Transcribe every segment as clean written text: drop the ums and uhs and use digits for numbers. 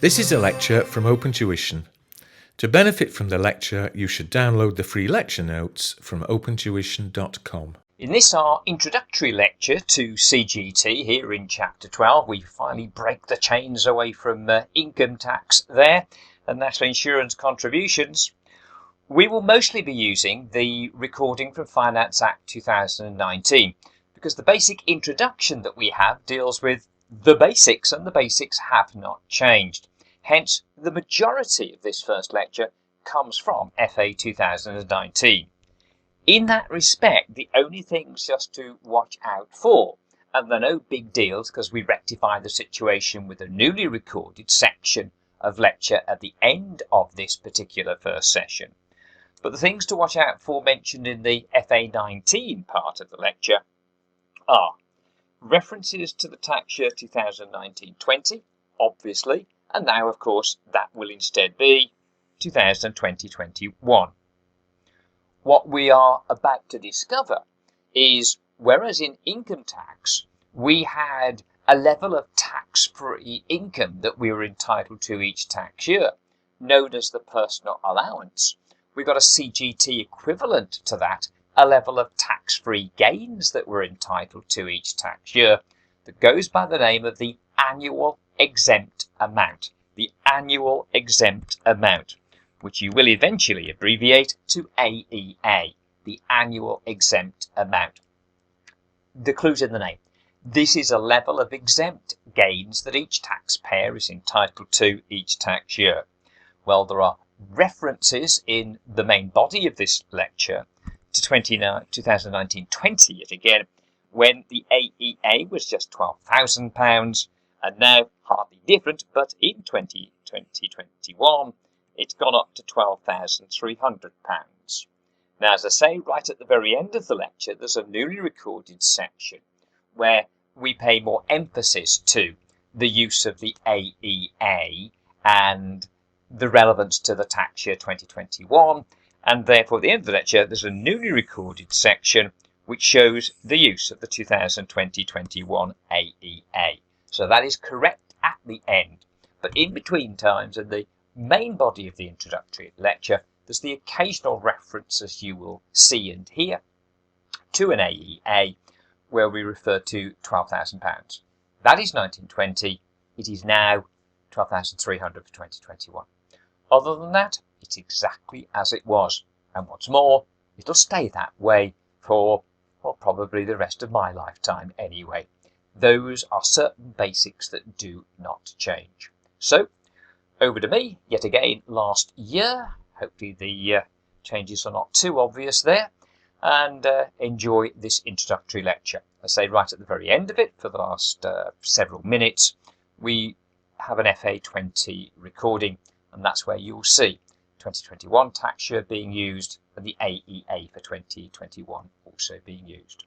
This is a lecture from OpenTuition. To benefit from the lecture, you should download the free lecture notes from opentuition.com. In this, our introductory lecture to CGT here in Chapter 12, we finally break the chains away from income tax there and national insurance contributions. We will mostly be using the recording from Finance Act 2019 because the basic introduction that we have deals with the basics, and the basics have not changed. Hence, the majority of this first lecture comes from FA 2019. In that respect, the only things just to watch out for, and they're no big deals because we rectify the situation with a newly recorded section of lecture at the end of this particular first session. But the things to watch out for mentioned in the FA19 part of the lecture are references to the tax year 2019-20, obviously, and now, of course, that will instead be 2020-21. What we are about to discover is, whereas in income tax, we had a level of tax-free income that we were entitled to each tax year, known as the personal allowance, we got a CGT equivalent to that, a level of tax-free gains that we're entitled to each tax year that goes by the name of the annual exempt amount. The annual exempt amount, which you will eventually abbreviate to AEA, the annual exempt amount. The clue's in the name. This is a level of exempt gains that each taxpayer is entitled to each tax year. Well, there are references in the main body of this lecture to 2019-20 yet again, when the AEA was just £12,000, and now hardly different, but in 2020-21 it's gone up to £12,300. Now, as I say, right at the very end of the lecture, there's a newly recorded section where we pay more emphasis to the use of the AEA and the relevance to the tax year 2021, and therefore at the end of the lecture there's a newly recorded section which shows the use of the 2020-21 AEA. So that is correct at the end, but in between times in the main body of the introductory lecture there's the occasional reference, as you will see and hear, to an AEA where we refer to £12,000. That is 1920, it is now 12,300 for 2021. Other than that, it's exactly as it was, and what's more, it'll stay that way for, well, probably the rest of my lifetime anyway. Those are certain basics that do not change. So, over to me, yet again, last year. Hopefully the changes are not too obvious there, and enjoy this introductory lecture. I say right at the very end of it, for the last several minutes, we have an FA20 recording, and that's where you'll see 2021 tax year being used and the AEA for 2021 also being used.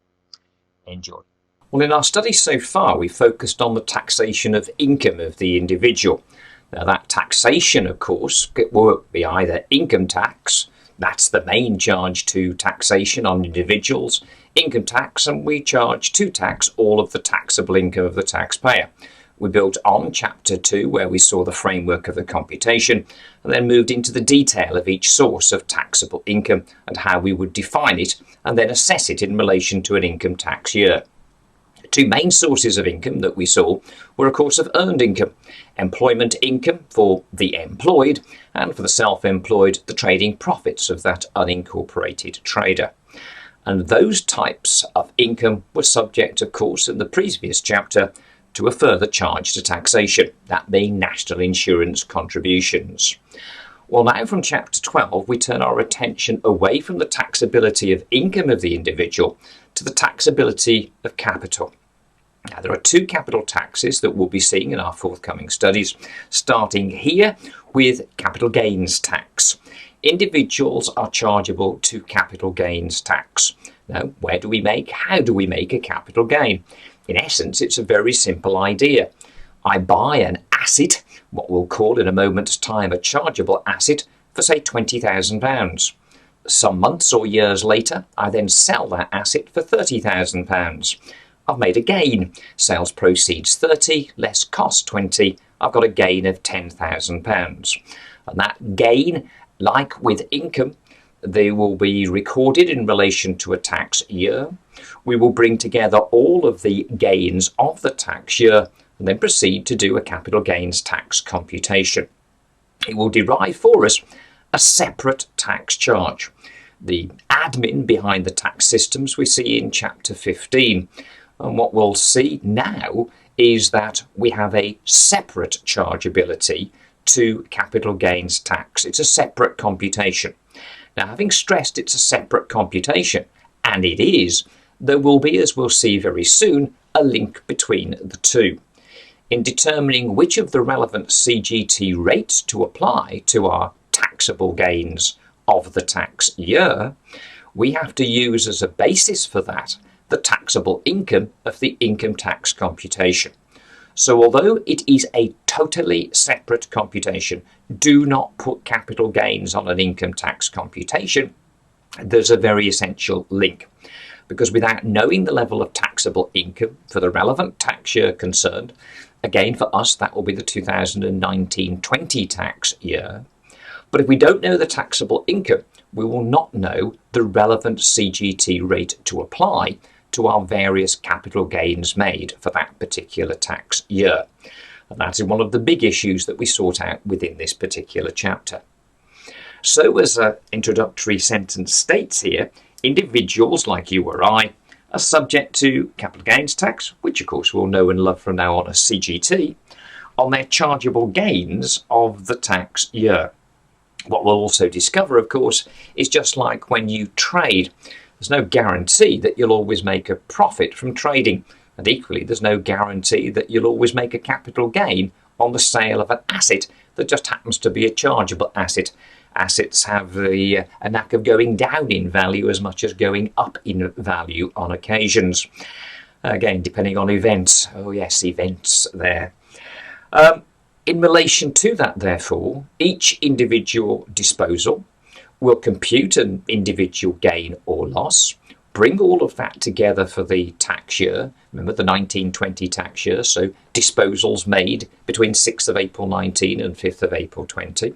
Enjoy. Well, in our study so far, we focused on the taxation of income of the individual. Now, that taxation, of course, will be either income tax, that's the main charge to taxation on individuals, income tax, and we charge to tax all of the taxable income of the taxpayer. We built on Chapter 2, where we saw the framework of the computation, and then moved into the detail of each source of taxable income and how we would define it, and then assess it in relation to an income tax year. The two main sources of income that we saw were, of course, of earned income, employment income for the employed, and for the self-employed, the trading profits of that unincorporated trader. And those types of income were subject, of course, in the previous chapter, to a further charge to taxation, that being national insurance contributions. Well, now from Chapter 12, we turn our attention away from the taxability of income of the individual to the taxability of capital. Now, there are two capital taxes that we'll be seeing in our forthcoming studies, starting here with capital gains tax. Individuals are chargeable to capital gains tax. Now, how do we make a capital gain? In essence, it's a very simple idea. I buy an asset, what we'll call in a moment's time a chargeable asset, for say £20,000. Some months or years later, I then sell that asset for £30,000. I've made a gain. Sales proceeds 30, less cost 20. I've got a gain of £10,000. And that gain, like with income, they will be recorded in relation to a tax year. We will bring together all of the gains of the tax year and then proceed to do a capital gains tax computation. It will derive for us a separate tax charge. The admin behind the tax systems we see in Chapter 15. And what we'll see now is that we have a separate chargeability to capital gains tax. It's a separate computation. Now, having stressed it's a separate computation, and it is, there will be, as we'll see very soon, a link between the two. In determining which of the relevant CGT rates to apply to our taxable gains of the tax year, we have to use as a basis for that the taxable income of the income tax computation. So although it is a totally separate computation, do not put capital gains on an income tax computation. There's a very essential link, because without knowing the level of taxable income for the relevant tax year concerned, again for us that will be the 2019-20 tax year, but if we don't know the taxable income, we will not know the relevant CGT rate to apply to our various capital gains made for that particular tax year. And that is one of the big issues that we sort out within this particular chapter. So, as an introductory sentence states here, individuals like you or I are subject to capital gains tax, which of course we'll know and love from now on as CGT, on their chargeable gains of the tax year. What we'll also discover, of course, is just like when you trade, there's no guarantee that you'll always make a profit from trading. And equally, there's no guarantee that you'll always make a capital gain on the sale of an asset that just happens to be a chargeable asset. Assets have a knack of going down in value as much as going up in value on occasions. Again, depending on events. Oh yes, events there. In relation to that, therefore, each individual disposal will compute an individual gain or loss, bring all of that together for the tax year. Remember the 1920 tax year, so disposals made between 6th of April 19 and 5th of April 20.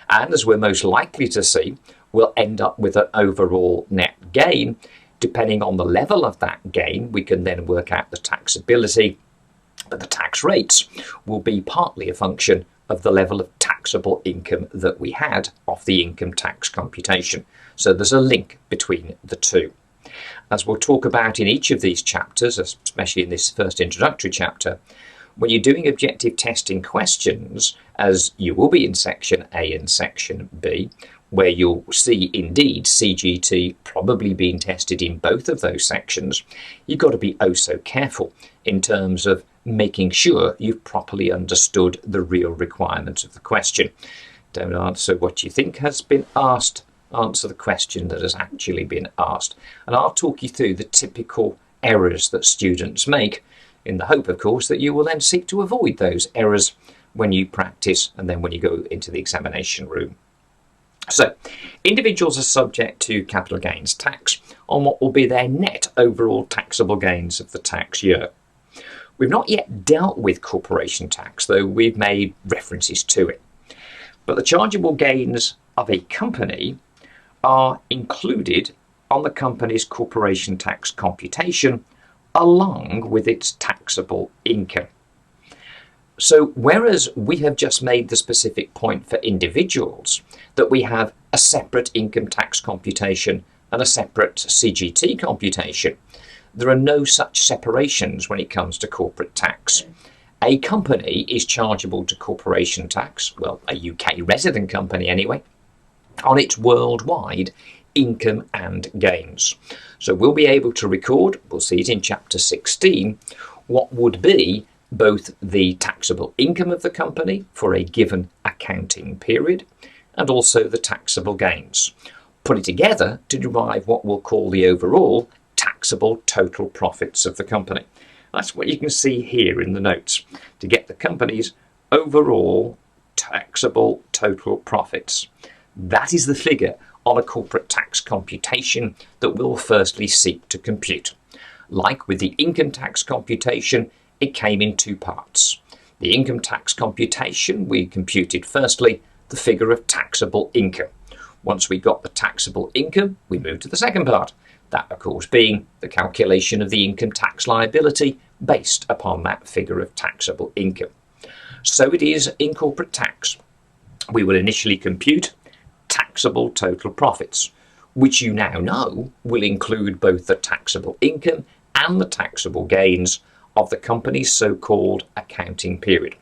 And as we're most likely to see, we'll end up with an overall net gain. Depending on the level of that gain, we can then work out the taxability, but the tax rates will be partly a function of the level of taxable income that we had off the income tax computation. So there's a link between the two. As we'll talk about in each of these chapters, especially in this first introductory chapter, when you're doing objective testing questions, as you will be in Section A and Section B, where you'll see indeed CGT probably being tested in both of those sections, you've got to be oh so careful in terms of making sure you've properly understood the real requirements of the question. Don't answer what you think has been asked, answer the question that has actually been asked. And I'll talk you through the typical errors that students make, in the hope, of course, that you will then seek to avoid those errors when you practice and then when you go into the examination room. So, individuals are subject to capital gains tax on what will be their net overall taxable gains of the tax year. We've not yet dealt with corporation tax, though we've made references to it. But the chargeable gains of a company are included on the company's corporation tax computation along with its taxable income. So whereas we have just made the specific point for individuals that we have a separate income tax computation and a separate CGT computation, there are no such separations when it comes to corporate tax. A company is chargeable to corporation tax, well, a UK resident company anyway, on its worldwide income and gains. So we'll be able to record, we'll see it in Chapter 16, what would be both the taxable income of the company for a given accounting period and also the taxable gains. Put it together to derive what we'll call the overall taxable total profits of the company. That's what you can see here in the notes to get the company's overall taxable total profits. That is the figure on a corporate tax computation that we'll firstly seek to compute. Like with the income tax computation, it came in two parts. the income tax computation, we computed firstly the figure of taxable income. Once we got the taxable income, we moved to the second part. That, of course, being the calculation of the income tax liability based upon that figure of taxable income. So it is in corporate tax. We will initially compute taxable total profits, which you now know will include both the taxable income and the taxable gains of the company's so-called accounting period.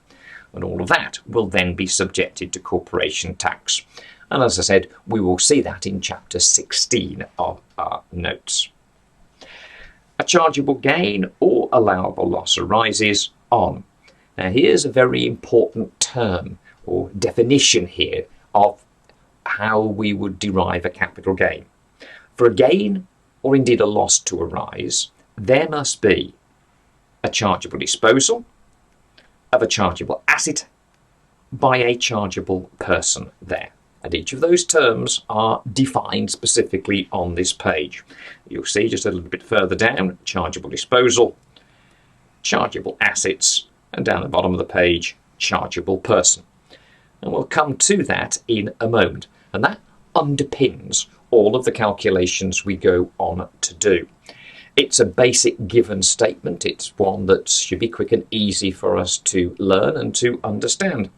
And all of that will then be subjected to corporation tax. And as I said, we will see that in chapter 16 of our notes. A chargeable gain or allowable loss arises on. Now here's a very important term or definition here of how we would derive a capital gain. For a gain or indeed a loss to arise, there must be a chargeable disposal of a chargeable asset by a chargeable person there. And each of those terms are defined specifically on this page. You'll see just a little bit further down, chargeable disposal, chargeable assets, and down the bottom of the page, chargeable person. And we'll come to that in a moment. And that underpins all of the calculations we go on to do. It's a basic given statement. It's one that should be quick and easy for us to learn and to understand.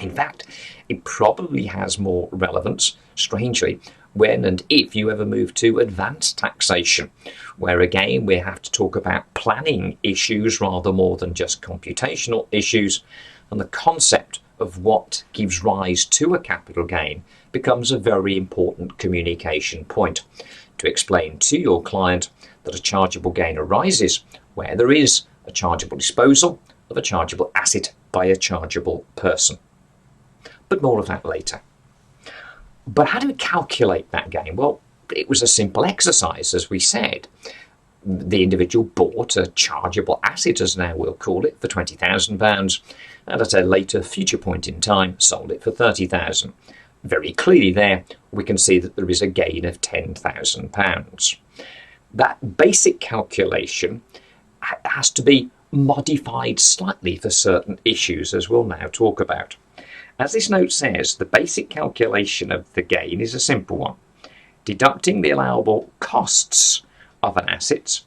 In fact, it probably has more relevance, strangely, when and if you ever move to advanced taxation, where again we have to talk about planning issues rather more than just computational issues, and the concept of what gives rise to a capital gain becomes a very important communication point to explain to your client that a chargeable gain arises where there is a chargeable disposal of a chargeable asset by a chargeable person. But more of that later. But how do we calculate that gain? Well, it was a simple exercise, as we said. The individual bought a chargeable asset, as now we'll call it, for £20,000, and at a later future point in time sold it for £30,000. Very clearly there we can see that there is a gain of £10,000. That basic calculation has to be modified slightly for certain issues, as we'll now talk about. As this note says, the basic calculation of the gain is a simple one, deducting the allowable costs of an asset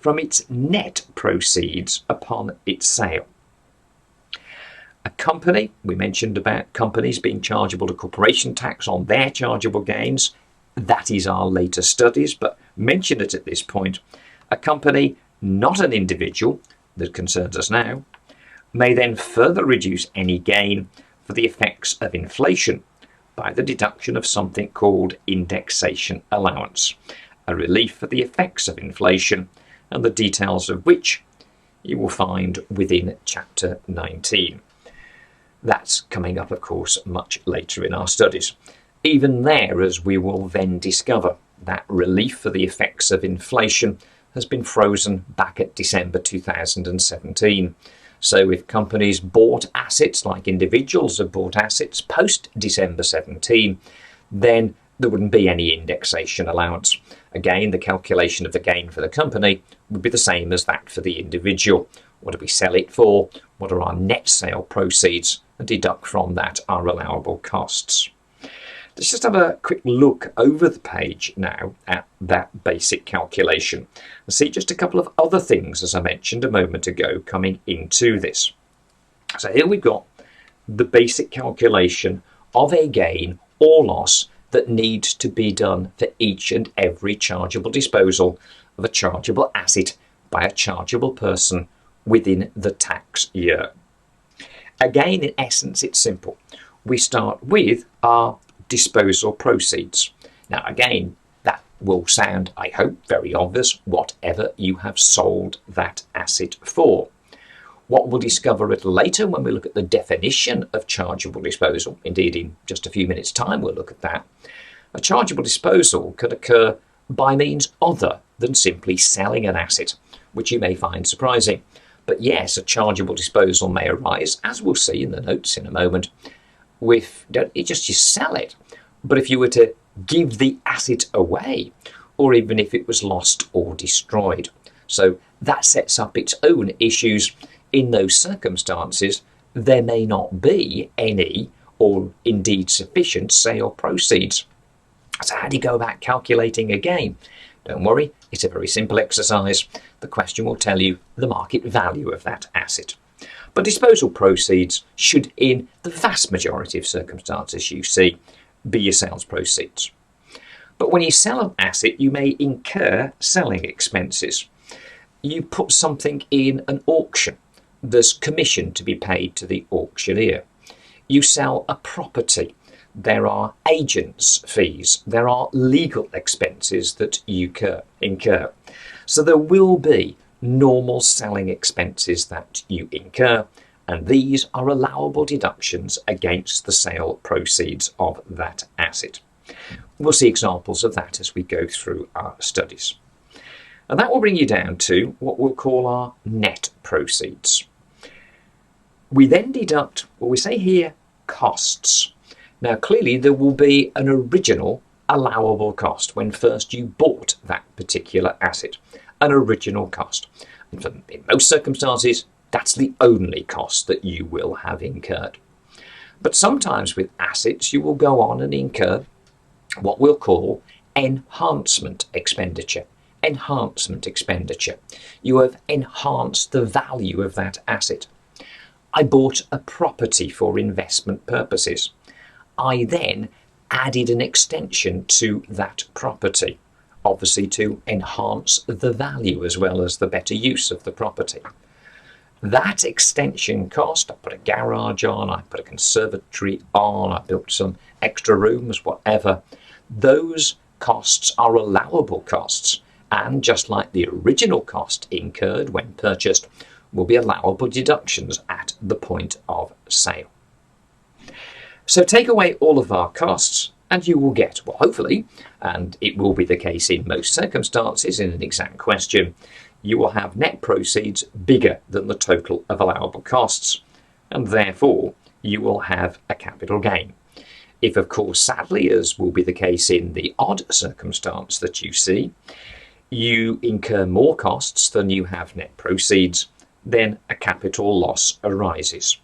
from its net proceeds upon its sale. A company, we mentioned about companies being chargeable to corporation tax on their chargeable gains. That is our later studies, but mention it at this point. A company, not an individual, that concerns us now, may then further reduce any gain for the effects of inflation by the deduction of something called indexation allowance, a relief for the effects of inflation, and the details of which you will find within chapter 19. That's coming up, of course, much later in our studies. Even there, as we will then discover, that relief for the effects of inflation has been frozen back at December 2017. So if companies bought assets like individuals have bought assets post December 17, then there wouldn't be any indexation allowance. Again, the calculation of the gain for the company would be the same as that for the individual. What do we sell it for? What are our net sale proceeds? And deduct from that our allowable costs. Let's just have a quick look over the page now at that basic calculation and see just a couple of other things, as I mentioned a moment ago, coming into this. So here we've got the basic calculation of a gain or loss that needs to be done for each and every chargeable disposal of a chargeable asset by a chargeable person within the tax year. Again, in essence, it's simple. We start with our disposal proceeds. Now again, that will sound, I hope, very obvious, whatever you have sold that asset for. What we'll discover a little later when we look at the definition of chargeable disposal, indeed in just a few minutes' time we'll look at that, a chargeable disposal could occur by means other than simply selling an asset, which you may find surprising. But yes, a chargeable disposal may arise, as we'll see in the notes in a moment, with don't just sell it, but if you were to give the asset away, or even if it was lost or destroyed. So that sets up its own issues in those circumstances, there may not be any or indeed sufficient sale proceeds. So how do you go about calculating a gain? Don't worry, it's a very simple exercise. The question will tell you the market value of that asset. But disposal proceeds should, in the vast majority of circumstances you see, be your sales proceeds. But when you sell an asset, you may incur selling expenses. You put something in an auction. There's commission to be paid to the auctioneer. You sell a property. There are agents' fees. There are legal expenses that you incur. So there will be normal selling expenses that you incur, and these are allowable deductions against the sale proceeds of that asset. We'll see examples of that as we go through our studies. And that will bring you down to what we'll call our net proceeds. We then deduct, what we say here, costs. Now clearly there will be an original allowable cost when first you bought that particular asset, an original cost. And in most circumstances, that's the only cost that you will have incurred. But sometimes with assets you will go on and incur what we'll call enhancement expenditure. Enhancement expenditure. You have enhanced the value of that asset. I bought a property for investment purposes. I then added an extension to that property, obviously to enhance the value as well as the better use of the property. That extension cost, I put a garage on, I put a conservatory on, I built some extra rooms, whatever. Those costs are allowable costs, and just like the original cost incurred when purchased, will be allowable deductions at the point of sale. So take away all of our costs and you will get, well hopefully, and it will be the case in most circumstances in an exam question, you will have net proceeds bigger than the total of allowable costs, and therefore you will have a capital gain. If of course, sadly, as will be the case in the odd circumstance that you see, you incur more costs than you have net proceeds, then a capital loss arises.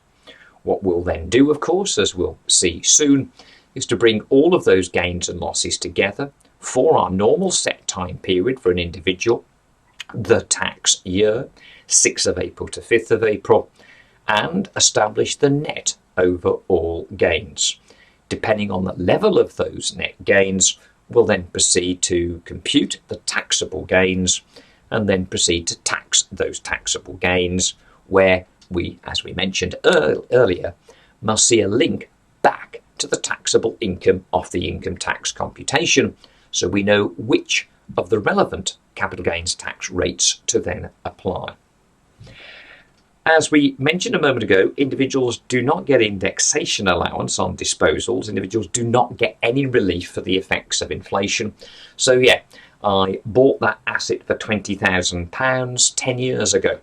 What we'll then do, of course, as we'll see soon, is to bring all of those gains and losses together for our normal set time period for an individual, the tax year, 6th of April to 5th of April, and establish the net over all gains. Depending on the level of those net gains, we'll then proceed to compute the taxable gains and then proceed to tax those taxable gains, where we, as we mentioned earlier, must see a link back to the taxable income of the income tax computation, so we know which of the relevant capital gains tax rates to then apply. As we mentioned a moment ago, individuals do not get indexation allowance on disposals. Individuals do not get any relief for the effects of inflation. So yeah, I bought that asset for £20,000 10 years ago.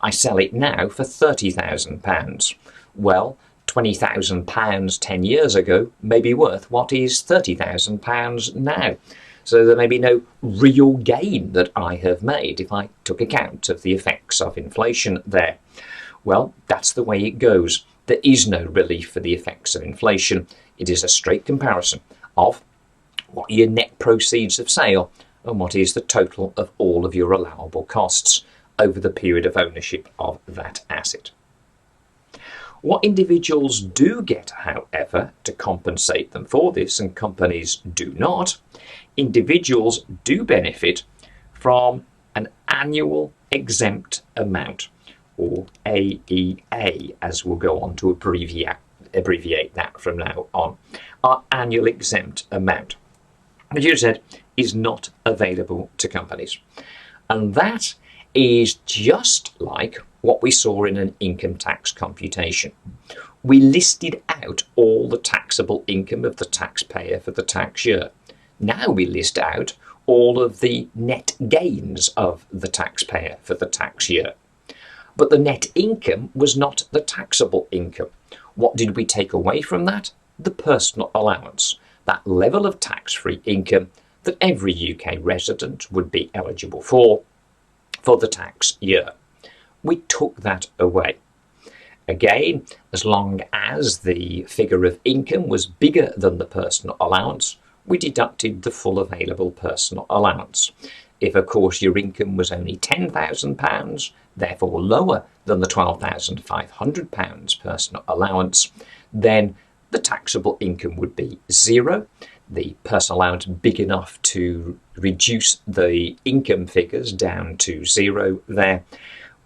I sell it now for £30,000. Well, £20,000 10 years ago may be worth what is £30,000 now. So there may be no real gain that I have made if I took account of the effects of inflation there. Well, that's the way it goes. There is no relief for the effects of inflation. It is a straight comparison of what are your net proceeds of sale and what is the total of all of your allowable costs over the period of ownership of that asset. What individuals do get, however, to compensate them for this, and companies do not, individuals do benefit from an annual exempt amount, or AEA, as we'll go on to abbreviate that from now on. Our annual exempt amount, as you said, is not available to companies. And that is just like what we saw in an income tax computation. We listed out all the taxable income of the taxpayer for the tax year. Now we list out all of the net gains of the taxpayer for the tax year. But the net income was not the taxable income. What did we take away from that? The personal allowance, that level of tax-free income that every UK resident would be eligible for the tax year. we took that away. Again, as long as the figure of income was bigger than the personal allowance, we deducted the full available personal allowance. If, of course, your income was only £10,000, therefore lower than the £12,500 personal allowance, then the taxable income would be zero. The personal allowance big enough to reduce the income figures down to zero there,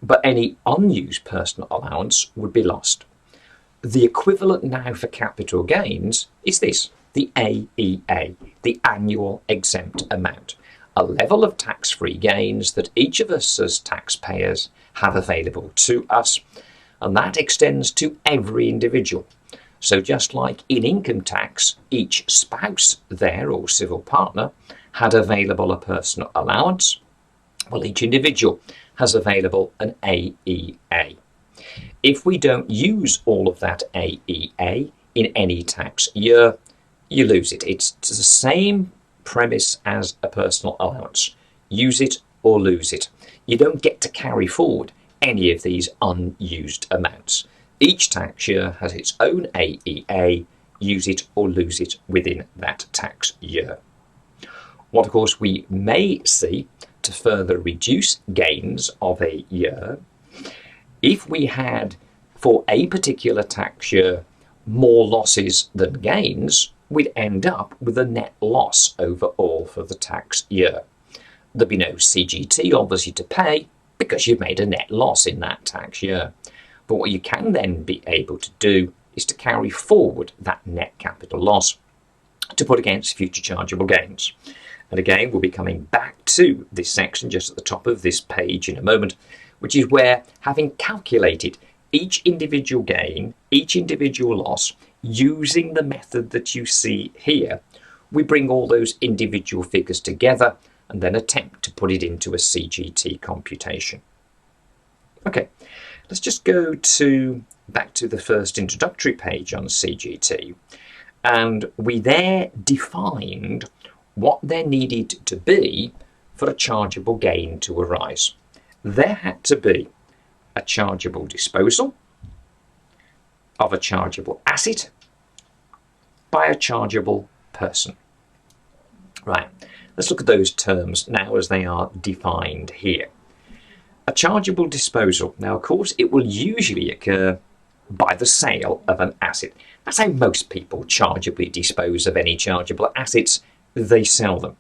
but any unused personal allowance would be lost. The equivalent now for capital gains is this, the AEA, the annual exempt amount, a level of tax-free gains that each of us as taxpayers have available to us, and that extends to every individual. So just like in income tax, each spouse there or civil partner had available a personal allowance, well, each individual has available an AEA. If we don't use all of that AEA in any tax year, you lose it. It's the same premise as a personal allowance. Use it or lose it. You don't get to carry forward any of these unused amounts. Each tax year has its own AEA. Use it or lose it within that tax year. What, of course, we may see to further reduce gains of a year, if we had for a particular tax year more losses than gains, we'd end up with a net loss overall for the tax year. There'd be no CGT obviously to pay because you've made a net loss in that tax year. But what you can then be able to do is to carry forward that net capital loss to put against future chargeable gains. And again, we'll be coming back to this section just at the top of this page in a moment, which is where, having calculated each individual gain, each individual loss, using the method that you see here, we bring all those individual figures together and then attempt to put it into a CGT computation. Okay, let's just go back to the first introductory page on CGT, and we there defined what there needed to be for a chargeable gain to arise. There had to be a chargeable disposal of a chargeable asset by a chargeable person. Right, let's look at those terms now as they are defined here. A chargeable disposal. Now, of course, it will usually occur by the sale of an asset. That's how most people chargeably dispose of any chargeable assets. They sell them.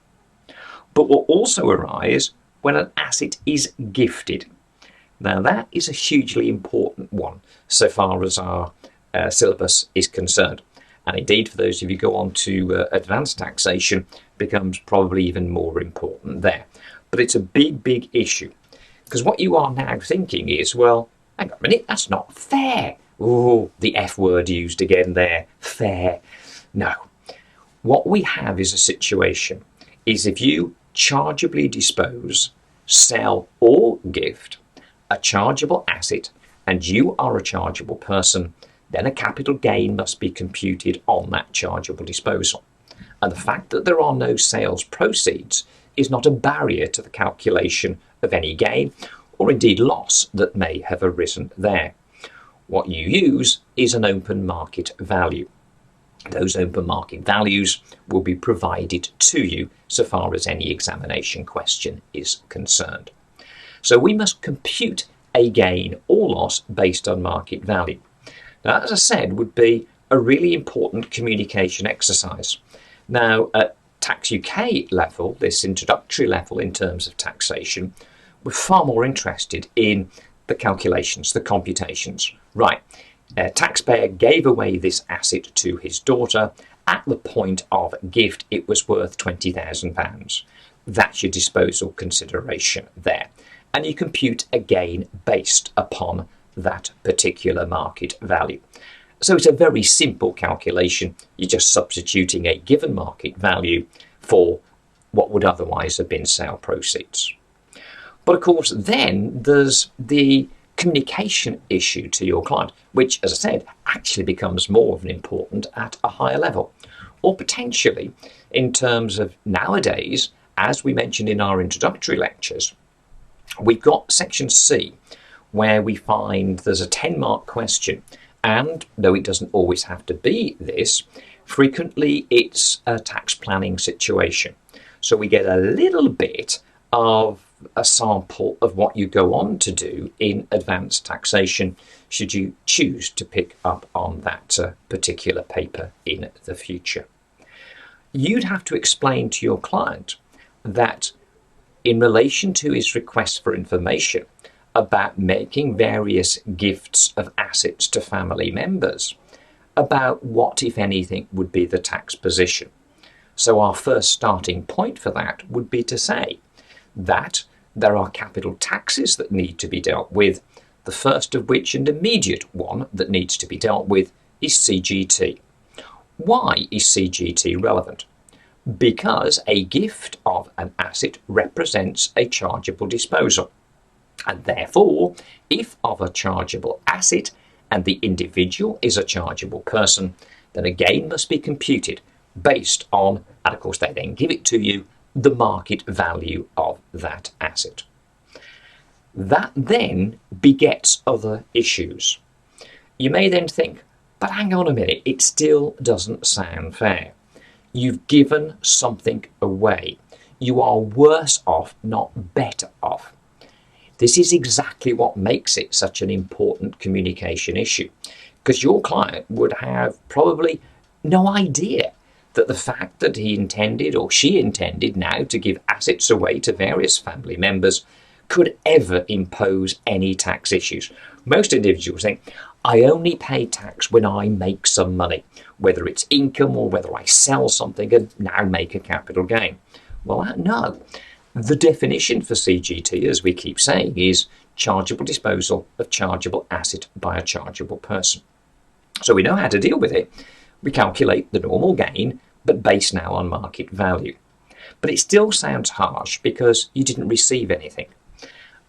But will also arise when an asset is gifted. Now, that is a hugely important one so far as our syllabus is concerned. And indeed, for those of you who go on to advanced taxation, becomes probably even more important there. But it's a big, big issue. Because what you are now thinking is, well, hang on a minute, that's not fair. Oh, the F word used again there, fair. No. What we have is a situation, is if you chargeably dispose, sell or gift a chargeable asset and you are a chargeable person, then a capital gain must be computed on that chargeable disposal. And the fact that there are no sales proceeds is not a barrier to the calculation of any gain or indeed loss that may have arisen there. What you use is an open market value. Those open market values will be provided to you so far as any examination question is concerned. So we must compute a gain or loss based on market value. Now, as I said, would be a really important communication exercise. Now, at Tax UK level, this introductory level in terms of taxation, we're far more interested in the calculations, the computations. Right, a taxpayer gave away this asset to his daughter. At the point of gift, it was worth £20,000. That's your disposal consideration there. And you compute a gain based upon that particular market value. So it's a very simple calculation. You're just substituting a given market value for what would otherwise have been sale proceeds. But of course, then there's the communication issue to your client, which, as I said, actually becomes more of an important at a higher level. Or potentially, in terms of nowadays, as we mentioned in our introductory lectures, we've got section C, where we find there's a 10-mark question, and though it doesn't always have to be this, frequently it's a tax planning situation. So we get a little bit of a sample of what you go on to do in advanced taxation should you choose to pick up on that particular paper in the future. You'd have to explain to your client that in relation to his request for information about making various gifts of assets to family members, about what, if anything, would be the tax position. So our first starting point for that would be to say that there are capital taxes that need to be dealt with, the first of which, and immediate one that needs to be dealt with, is CGT. Why is CGT relevant? Because a gift of an asset represents a chargeable disposal. And therefore, if of a chargeable asset and the individual is a chargeable person, then a gain must be computed based on, and of course they then give it to you, the market value of that asset. That then begets other issues. You may then think, but hang on a minute, it still doesn't sound fair. You've given something away. You are worse off, not better off. This is exactly what makes it such an important communication issue, because your client would have probably no idea that the fact that he intended or she intended now to give assets away to various family members could ever impose any tax issues. Most individuals think, I only pay tax when I make some money, whether it's income or whether I sell something and now make a capital gain. Well, no. The definition for CGT, as we keep saying, is chargeable disposal of chargeable asset by a chargeable person. So we know how to deal with it. We calculate the normal gain, but based now on market value. But it still sounds harsh because you didn't receive anything.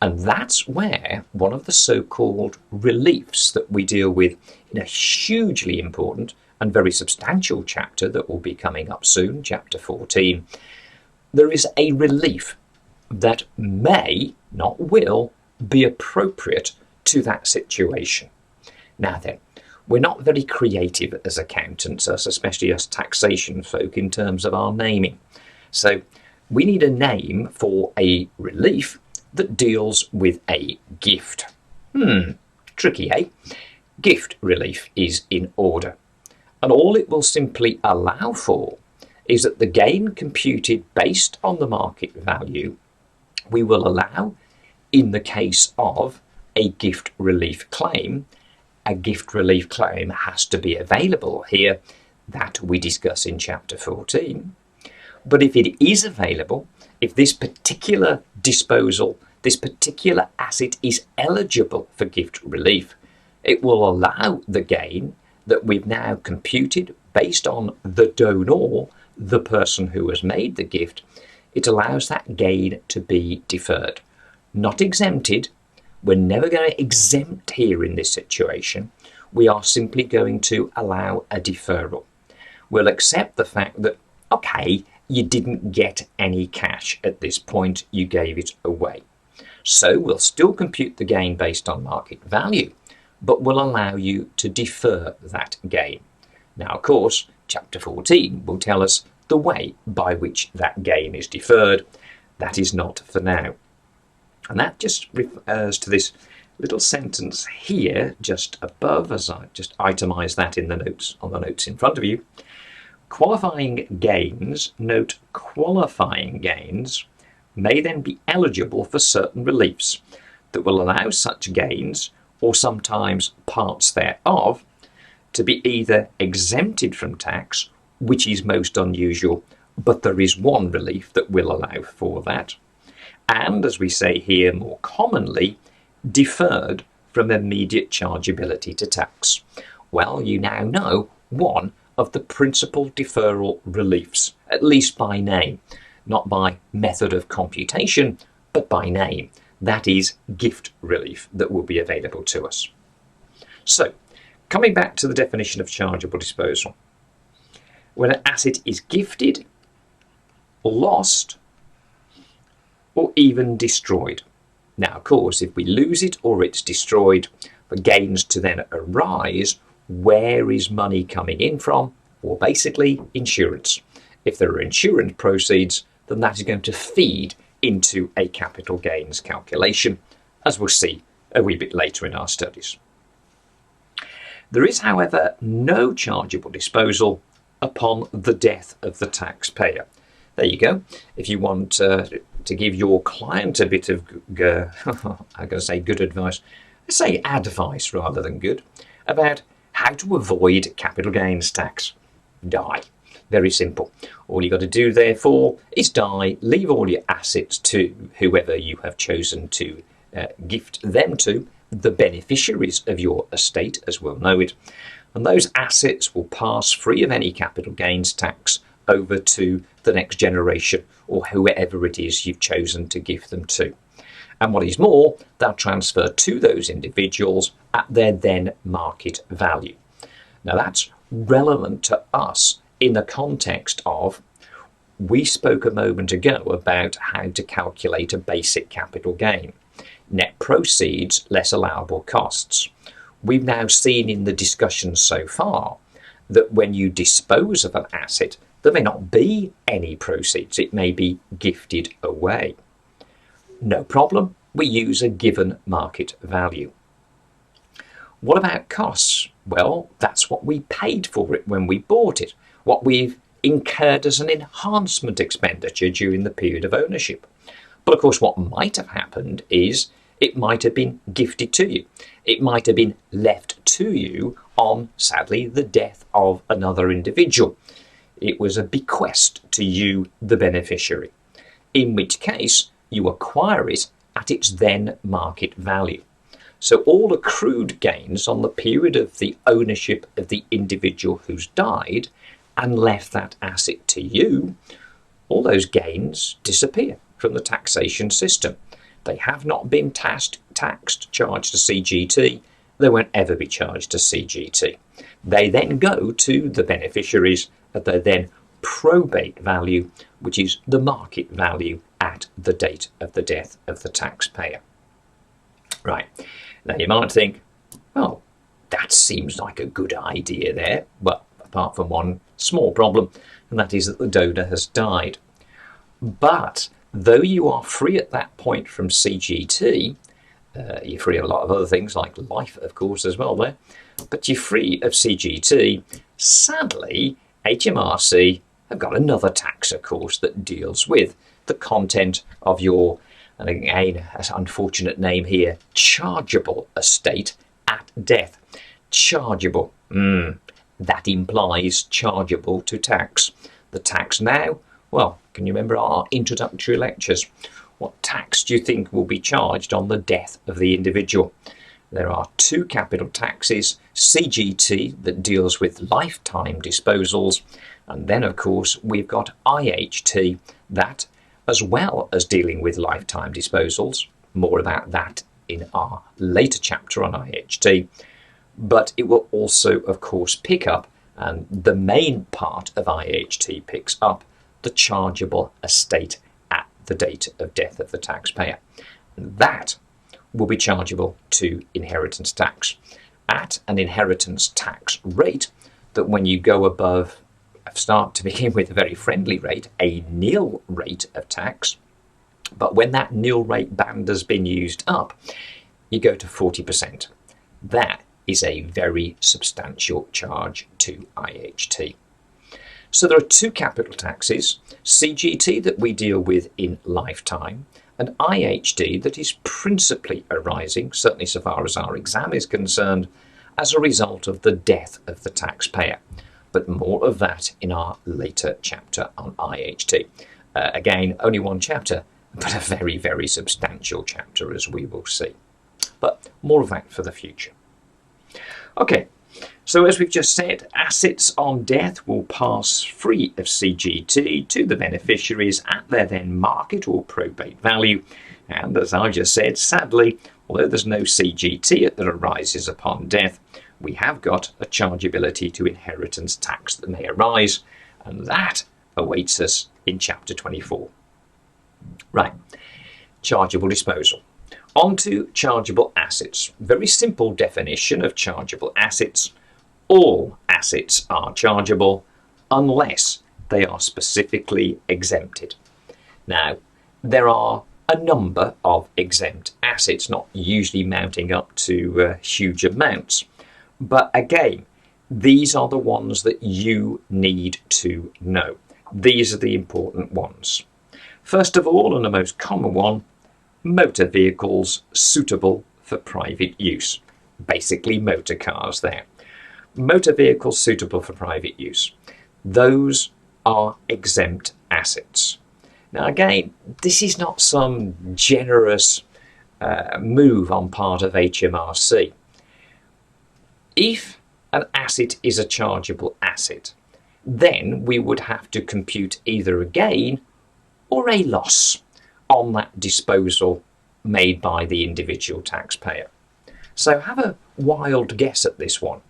And that's where one of the so-called reliefs that we deal with in a hugely important and very substantial chapter that will be coming up soon, chapter 14, there is a relief that may, not will, be appropriate to that situation. Now then, we're not very creative as accountants, especially us taxation folk, in terms of our naming. So we need a name for a relief that deals with a gift. Tricky, eh? Gift relief is in order. And all it will simply allow for is that the gain computed based on the market value, we will allow, in the case of a gift relief claim, a gift relief claim has to be available here, that we discuss in chapter 14. But if it is available, if this particular disposal, this particular asset is eligible for gift relief, it will allow the gain that we've now computed based on the donor, the person who has made the gift. It allows that gain to be deferred, not exempted. We're never going to exempt here in this situation. We are simply going to allow a deferral. We'll accept the fact that, okay, you didn't get any cash at this point, you gave it away. So we'll still compute the gain based on market value, but we'll allow you to defer that gain. Now, of course, chapter 14 will tell us the way by which that gain is deferred. That is not for now. And that just refers to this little sentence here just above, as I just itemize that in the notes, on the notes in front of you. Qualifying gains, note qualifying gains, may then be eligible for certain reliefs that will allow such gains, or sometimes parts thereof, to be either exempted from tax, which is most unusual, but there is one relief that will allow for that, and, as we say here more commonly, deferred from immediate chargeability to tax. Well, you now know one of the principal deferral reliefs, at least by name, not by method of computation, but by name. That is gift relief that will be available to us. So, coming back to the definition of chargeable disposal. When an asset is gifted, lost, or even destroyed. Now, of course, if we lose it or it's destroyed, for gains to then arise, where is money coming in from? Well, basically, insurance. If there are insurance proceeds, then that is going to feed into a capital gains calculation, as we'll see a wee bit later in our studies. There is, however, no chargeable disposal upon the death of the taxpayer. There you go. If you want to give your client a bit of, I'm going to say good advice, let's say advice rather than good, about how to avoid capital gains tax, die. Very simple. All you got to do, therefore, is die, leave all your assets to whoever you have chosen to gift them to, the beneficiaries of your estate, as we'll know it, and those assets will pass free of any capital gains tax over to the next generation or whoever it is you've chosen to give them to. And what is more, they'll transfer to those individuals at their then market value. Now that's relevant to us in the context of, we spoke a moment ago about how to calculate a basic capital gain. Net proceeds less allowable costs. We've now seen in the discussion so far that when you dispose of an asset, there may not be any proceeds. It may be gifted away. No problem. We use a given market value. What about costs? Well, that's what we paid for it when we bought it, what we've incurred as an enhancement expenditure during the period of ownership. But of course, what might have happened is it might have been gifted to you. It might have been left to you on, sadly, the death of another individual. It was a bequest to you, the beneficiary, in which case you acquire it at its then market value. So all accrued gains on the period of the ownership of the individual who's died and left that asset to you, all those gains disappear from the taxation system. They have not been taxed, charged to CGT. They won't ever be charged to CGT. They then go to the beneficiaries at their then probate value, which is the market value at the date of the death of the taxpayer. Right, now you might think, well, that seems like a good idea there, well, apart from one small problem, and that is that the donor has died. But though you are free at that point from CGT, you're free of a lot of other things like life, of course, as well there, but you're free of CGT. Sadly, HMRC have got another tax, of course, that deals with the content of your, and again, an unfortunate name here, chargeable estate at death. Chargeable, that implies chargeable to tax. The tax now, well, can you remember our introductory lectures? What tax do you think will be charged on the death of the individual? There are two capital taxes, CGT that deals with lifetime disposals, and then of course we've got Iht that, as well as dealing with lifetime disposals, more about that in our later chapter on Iht, but it will also of course pick up, and the main part of Iht picks up, the chargeable estate at the date of death of the taxpayer. And that will be chargeable to inheritance tax at an inheritance tax rate that, when you go above, start to begin with a very friendly rate, a nil rate of tax, but when that nil rate band has been used up, you go to 40%. That is a very substantial charge to Iht. So there are two capital taxes, CGT that we deal with in lifetime, and Iht that is principally arising, certainly so far as our exam is concerned, as a result of the death of the taxpayer. But more of that in our later chapter on Iht. Again, only one chapter, but a very, very substantial chapter, as we will see. But more of that for the future. Okay. So as we've just said, assets on death will pass free of CGT to the beneficiaries at their then market or probate value. And as I just said, sadly, although there's no CGT that arises upon death, we have got a chargeability to inheritance tax that may arise, and that awaits us in chapter 24. Right, chargeable disposal. On to chargeable assets. Very simple definition of chargeable assets. All assets are chargeable unless they are specifically exempted. Now, there are a number of exempt assets, not usually mounting up to huge amounts. But again, these are the ones that you need to know. These are the important ones. First of all, and the most common one, motor vehicles suitable for private use. Basically motor cars there. Motor vehicles suitable for private use. Those are exempt assets. Now again, this is not some generous move on part of HMRC. If an asset is a chargeable asset, then we would have to compute either a gain or a loss on that disposal made by the individual taxpayer. So have a wild guess at this one.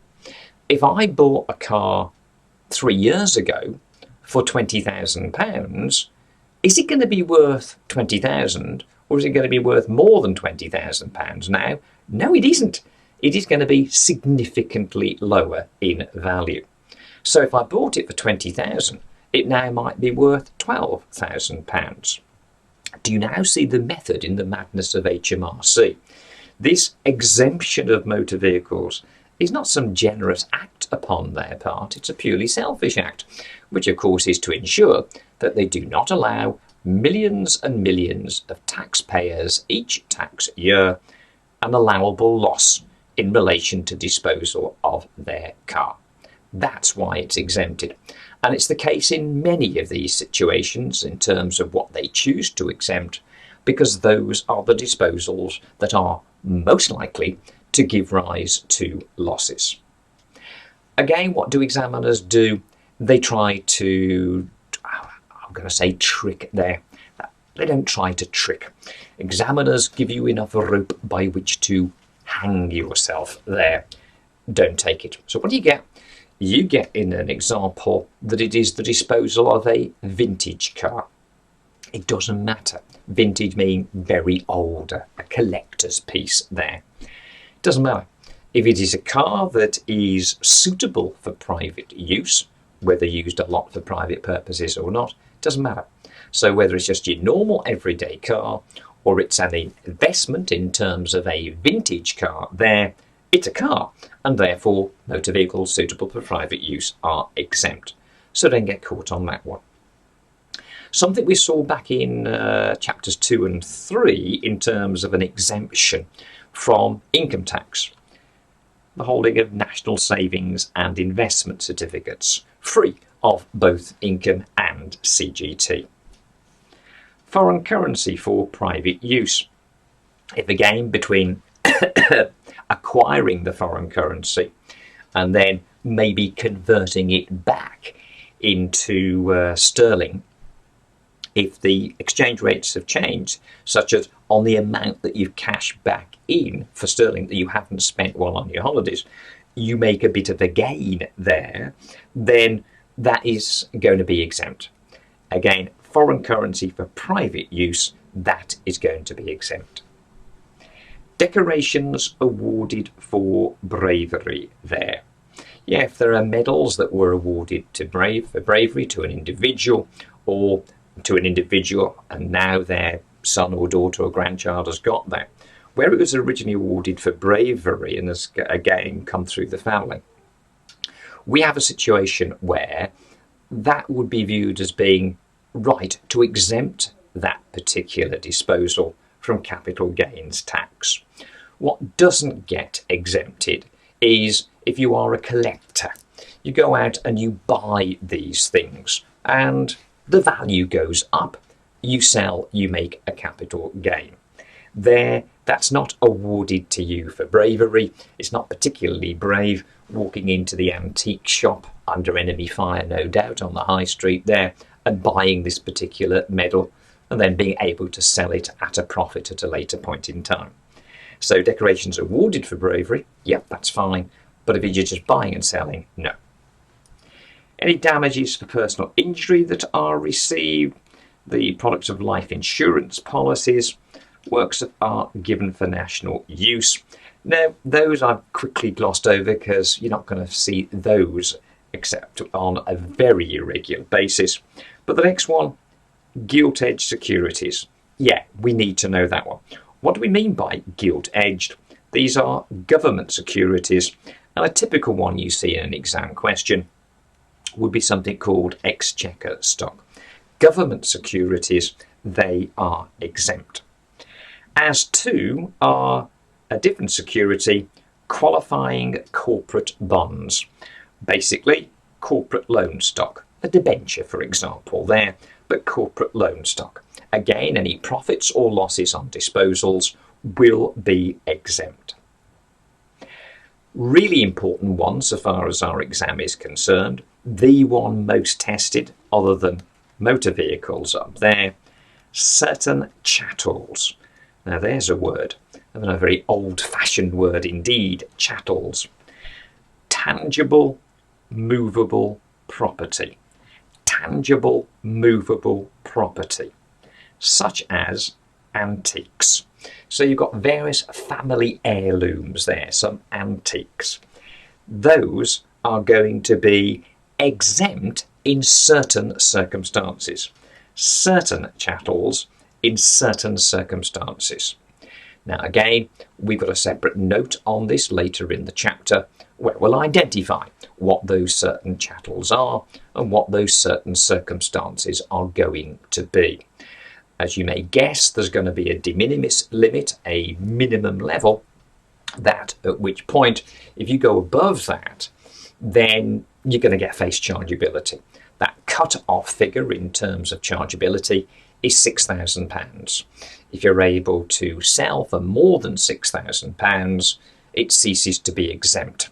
If I bought a car 3 years ago for £20,000, is it going to be worth £20,000 or is it going to be worth more than £20,000 now? No, it isn't. It is going to be significantly lower in value. So if I bought it for £20,000, it now might be worth £12,000. Do you now see the method in the madness of HMRC? This exemption of motor vehicles is not some generous act upon their part, it's a purely selfish act, which of course is to ensure that they do not allow millions and millions of taxpayers each tax year an allowable loss in relation to disposal of their car. That's why it's exempted. And it's the case in many of these situations in terms of what they choose to exempt, because those are the disposals that are most likely to give rise to losses. Again, what do examiners do? They try to, I'm going to say trick there. They don't try to trick. Examiners give you enough rope by which to hang yourself there. Don't take it. So what do you get? You get in an example that it is the disposal of a vintage car. It doesn't matter. Vintage meaning very old, a collector's piece there. It doesn't matter. If it is a car that is suitable for private use, whether used a lot for private purposes or not, it doesn't matter. So whether it's just your normal everyday car or it's an investment in terms of a vintage car there, it's a car, and therefore motor vehicles suitable for private use are exempt. So don't get caught on that one. Something we saw back in chapters 2 and 3 in terms of an exemption from income tax. The holding of national savings and investment certificates, free of both income and CGT. Foreign currency for private use. If again between acquiring the foreign currency and then maybe converting it back into sterling, if the exchange rates have changed, such as on the amount that you've cashed back in for sterling that you haven't spent while on your holidays, you make a bit of a gain there, then that is going to be exempt. Again, foreign currency for private use, that is going to be exempt. Decorations awarded for bravery there. Yeah, if there are medals that were awarded for bravery to an individual or to an individual and now their son or daughter or grandchild has got that, where it was originally awarded for bravery and has again come through the family, we have a situation where that would be viewed as being right to exempt that particular disposal from capital gains tax. What doesn't get exempted is if you are a collector. You go out and you buy these things and the value goes up. You sell, you make a capital gain. There, that's not awarded to you for bravery. It's not particularly brave walking into the antique shop under enemy fire, no doubt, on the high street there and buying this particular medal and then being able to sell it at a profit at a later point in time. So decorations awarded for bravery, yep, that's fine. But if you're just buying and selling, no. Any damages for personal injury that are received, the product of life insurance policies, Works of art given for national use. Now, those I've quickly glossed over because you're not going to see those except on a very irregular basis. But the next one, gilt-edged securities. Yeah, we need to know that one. What do we mean by gilt-edged? These are government securities, and a typical one you see in an exam question would be something called exchequer stock. Government securities, they are exempt. As to are a different security, qualifying corporate bonds. Basically, corporate loan stock. A debenture, for example, there, but corporate loan stock. Again, any profits or losses on disposals will be exempt. Really important one so far as our exam is concerned, the one most tested other than motor vehicles up there, certain chattels. Now there's a word, and a very old-fashioned word indeed, chattels. Tangible, movable property. Tangible, movable property, such as antiques. So you've got various family heirlooms there, some antiques. Those are going to be exempt in certain circumstances. Certain chattels in certain circumstances. Now again, we've got a separate note on this later in the chapter where we'll identify what those certain chattels are and what those certain circumstances are going to be. As you may guess, there's going to be a de minimis limit, a minimum level, that at which point, if you go above that, then you're going to get face chargeability. That cut-off figure in terms of chargeability is £6,000. If you're able to sell for more than £6,000, it ceases to be exempt.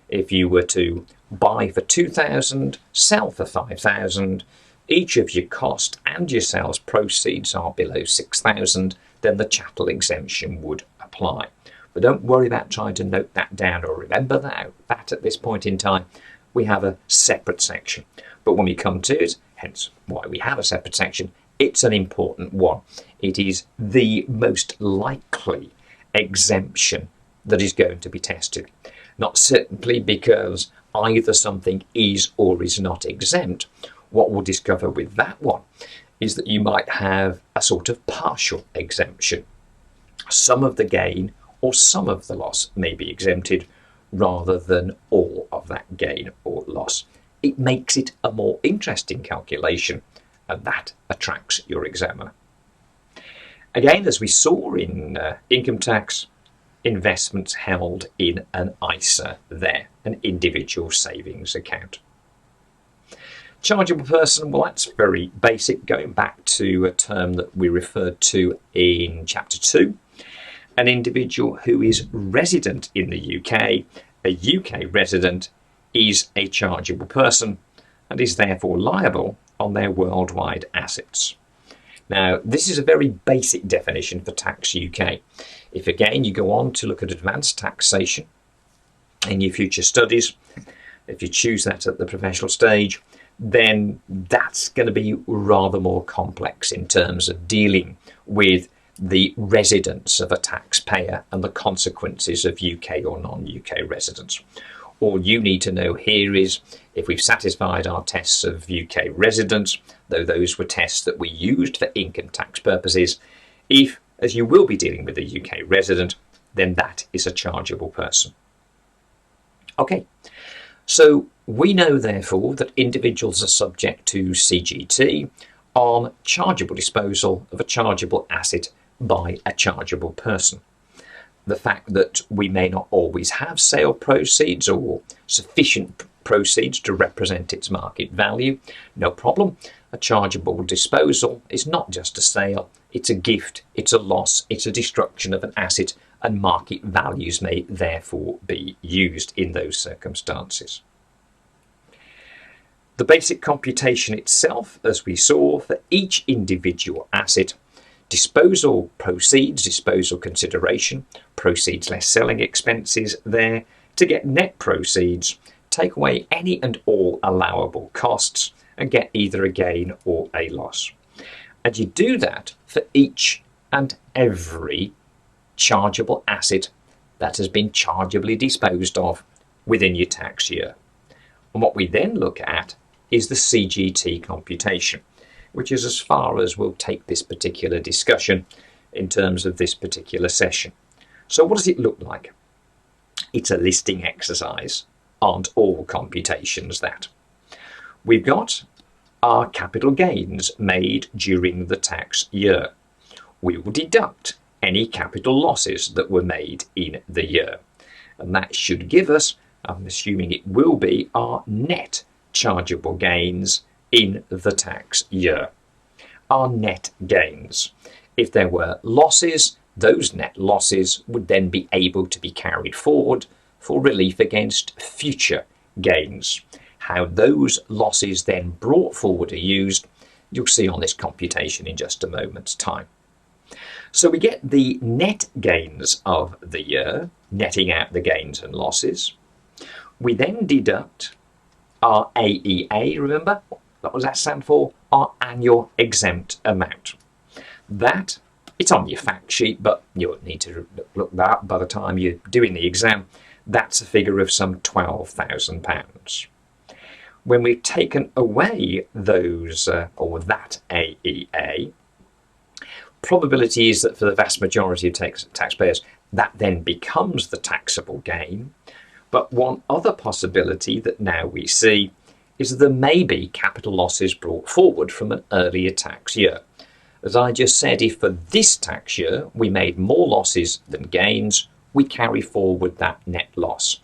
If you were to buy for £2,000, sell for £5,000, each of your cost and your sales proceeds are below £6,000, then the chattel exemption would apply. But don't worry about trying to note that down or remember that at this point in time. We have a separate section. But when we come to it, hence why we have a separate section, it's an important one. It is the most likely exemption that is going to be tested. Not simply because either something is or is not exempt. What we'll discover with that one is that you might have a sort of partial exemption. Some of the gain or some of the loss may be exempted rather than all of that gain or loss. It makes it a more interesting calculation, and that attracts your examiner. Again, as we saw in income tax, investments held in an ISA there, an individual savings account. Chargeable person, well, that's very basic, going back to a term that we referred to in Chapter 2. An individual who is resident in the UK, a UK resident, is a chargeable person and is therefore liable on their worldwide assets. Now, this is a very basic definition for Tax UK. If again you go on to look at advanced taxation in your future studies, if you choose that at the professional stage, then that's going to be rather more complex in terms of dealing with the residence of a taxpayer and the consequences of UK or non-UK residence. All you need to know here is if we've satisfied our tests of UK residence, though those were tests that we used for income tax purposes, if, as you will be dealing with a UK resident, then that is a chargeable person. Okay, so we know therefore that individuals are subject to CGT on chargeable disposal of a chargeable asset by a chargeable person. The fact that we may not always have sale proceeds or sufficient proceeds to represent its market value, no problem. A chargeable disposal is not just a sale, it's a gift, it's a loss, it's a destruction of an asset, and market values may therefore be used in those circumstances. The basic computation itself, as we saw, for each individual asset, disposal proceeds, disposal consideration, proceeds less selling expenses there, to get net proceeds, take away any and all allowable costs and get either a gain or a loss. And you do that for each and every chargeable asset that has been chargeably disposed of within your tax year. And what we then look at is the Cgt computation, which is as far as we'll take this particular discussion in terms of this particular session. So what does it look like? It's a listing exercise. Aren't all computations that? We've got our capital gains made during the tax year. We will deduct any capital losses that were made in the year. And that should give us, I'm assuming it will be, our net chargeable gains in the tax year. Our net gains. If there were losses, those net losses would then be able to be carried forward for relief against future gains. How those losses then brought forward are used, you'll see on this computation in just a moment's time. So we get the net gains of the year, netting out the gains and losses. We then deduct our AEA, remember? What does that stand for? Our annual exempt amount. That, it's on your fact sheet, but you'll need to look that up by the time you're doing the exam. That's a figure of some £12,000. When we've taken away those, or that AEA, probability is that for the vast majority of taxpayers, that then becomes the taxable gain. But one other possibility that now we see is that there may be capital losses brought forward from an earlier tax year. As I just said, if for this tax year we made more losses than gains, we carry forward that net loss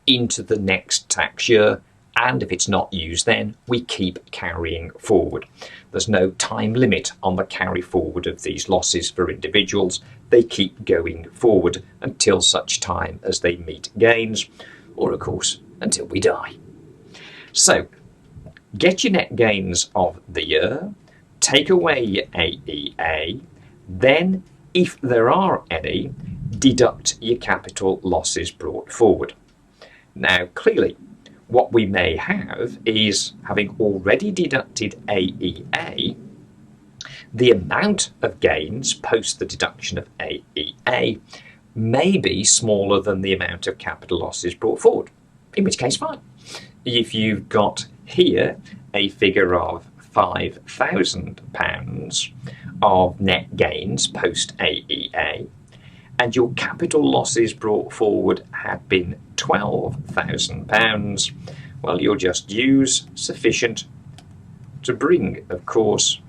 into the next tax year, and if it's not used then, we keep carrying forward. There's no time limit on the carry forward of these losses for individuals. They keep going forward until such time as they meet gains, or of course, until we die. So, get your net gains of the year, take away your AEA, then, if there are any, deduct your capital losses brought forward. Now, clearly, what we may have is, having already deducted AEA, the amount of gains post the deduction of AEA may be smaller than the amount of capital losses brought forward, in which case fine. If you've got here a figure of £5,000 of net gains post AEA, and your capital losses brought forward had been £12,000, well, you'll just use sufficient to bring, of course,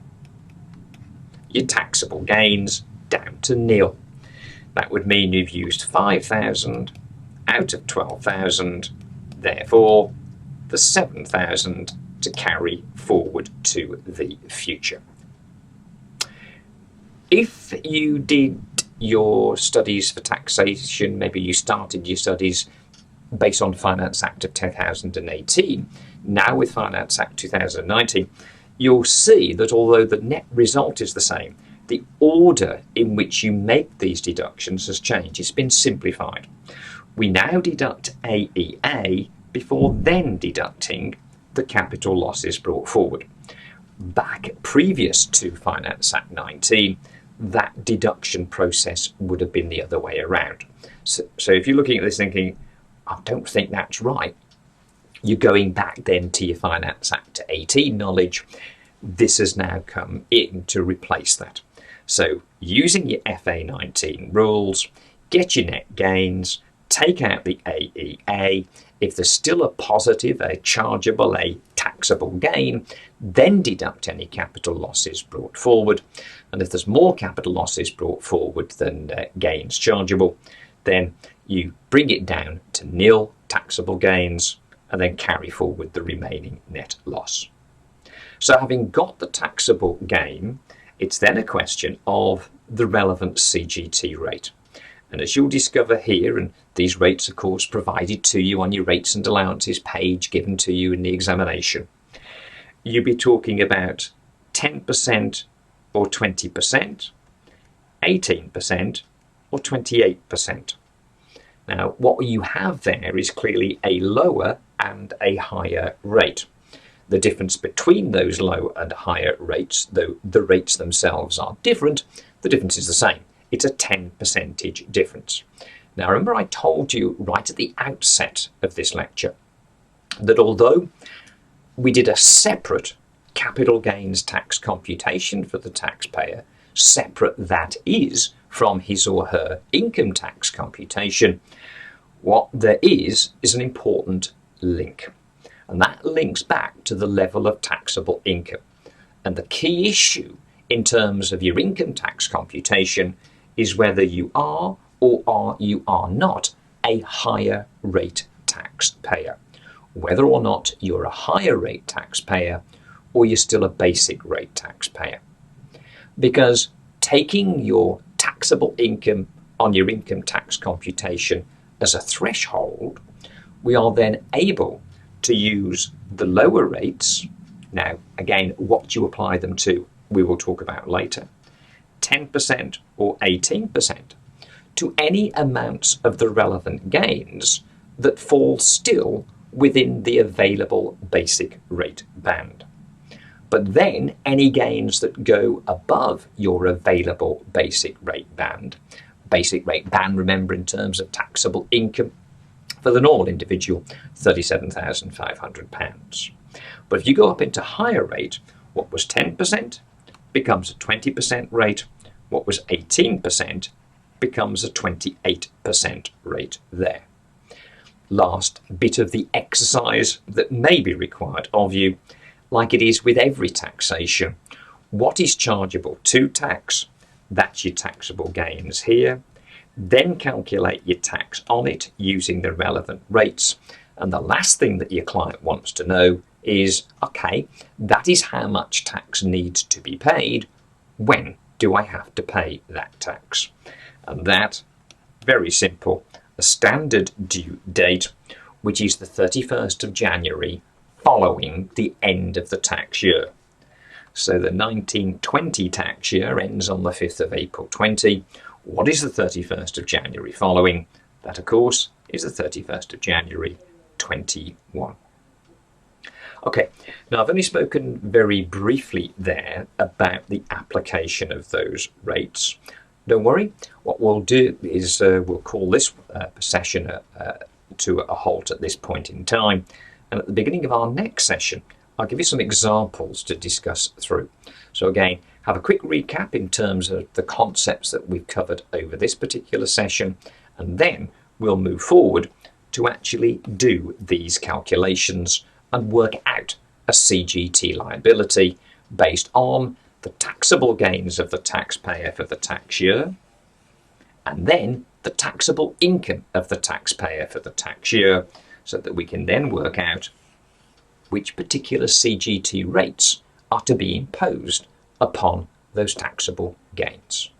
your taxable gains down to nil. That would mean you've used 5,000 out of 12,000, therefore the 7,000 to carry forward to the future. If you did your studies for taxation, maybe you started your studies based on Finance Act of 2018, now with Finance Act 2019, you'll see that although the net result is the same, the order in which you make these deductions has changed. It's been simplified. We now deduct AEA before then deducting the capital losses brought forward. Back previous to Finance Act 19, that deduction process would have been the other way around. So if you're looking at this thinking, I don't think that's right, you're going back then to your Finance Act 18 knowledge. This has now come in to replace that. So using your FA19 rules, get your net gains, take out the AEA. If there's still a positive, a chargeable, a taxable gain, then deduct any capital losses brought forward. And if there's more capital losses brought forward than gains chargeable, then you bring it down to nil taxable gains and then carry forward the remaining net loss. So having got the taxable gain, it's then a question of the relevant CGT rate. And as you'll discover here, and these rates of course provided to you on your rates and allowances page given to you in the examination, you'll be talking about 10% or 20%, 18% or 28%. Now what you have there is clearly a lower and a higher rate. The difference between those low and higher rates, though the rates themselves are different, the difference is the same. It's a 10% difference. Now remember I told you right at the outset of this lecture that although we did a separate capital gains tax computation for the taxpayer, separate that is from his or her income tax computation, what there is an important link. And that links back to the level of taxable income. And the key issue in terms of your income tax computation is whether you are or you are not a higher rate taxpayer. Whether or not you're a higher rate taxpayer or you're still a basic rate taxpayer. Because taking your taxable income on your income tax computation as a threshold, we are then able to use the lower rates. Now, again, what you apply them to, we will talk about later, 10% or 18%, to any amounts of the relevant gains that fall still within the available basic rate band. But then any gains that go above your available basic rate band, remember, in terms of taxable income, for the normal individual, £37,500. But if you go up into higher rate, what was 10% becomes a 20% rate, what was 18% becomes a 28% rate there. Last bit of the exercise that may be required of you, like it is with every taxation. What is chargeable to tax? That's your taxable gains here. Then calculate your tax on it using the relevant rates. And the last thing that your client wants to know is, okay, that is how much tax needs to be paid. When do I have to pay that tax? And that, very simple, a standard due date, which is the 31st of January following the end of the tax year. So the 1920 tax year ends on the 5th of April 20. What is the 31st of January following? That, of course, is the 31st of January 21. Okay, now I've only spoken very briefly there about the application of those rates. Don't worry, what we'll do is we'll call this session to a halt at this point in time. And at the beginning of our next session, I'll give you some examples to discuss through. So again, have a quick recap in terms of the concepts that we've covered over this particular session, and then we'll move forward to actually do these calculations and work out a CGT liability based on the taxable gains of the taxpayer for the tax year, and then the taxable income of the taxpayer for the tax year, so that we can then work out which particular CGT rates are to be imposed upon those taxable gains.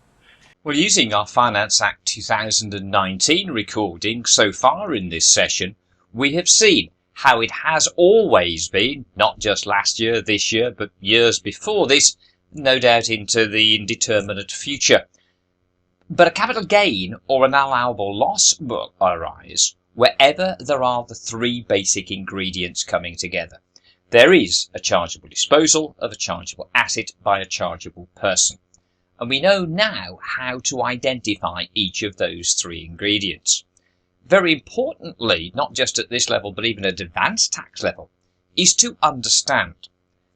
Well, using our Finance Act 2019 recording so far in this session, we have seen how it has always been, not just last year, this year, but years before this, no doubt into the indeterminate future. But a capital gain or an allowable loss will arise wherever there are the three basic ingredients coming together. There is a chargeable disposal of a chargeable asset by a chargeable person. And we know now how to identify each of those three ingredients. Very importantly, not just at this level, but even at advanced tax level, is to understand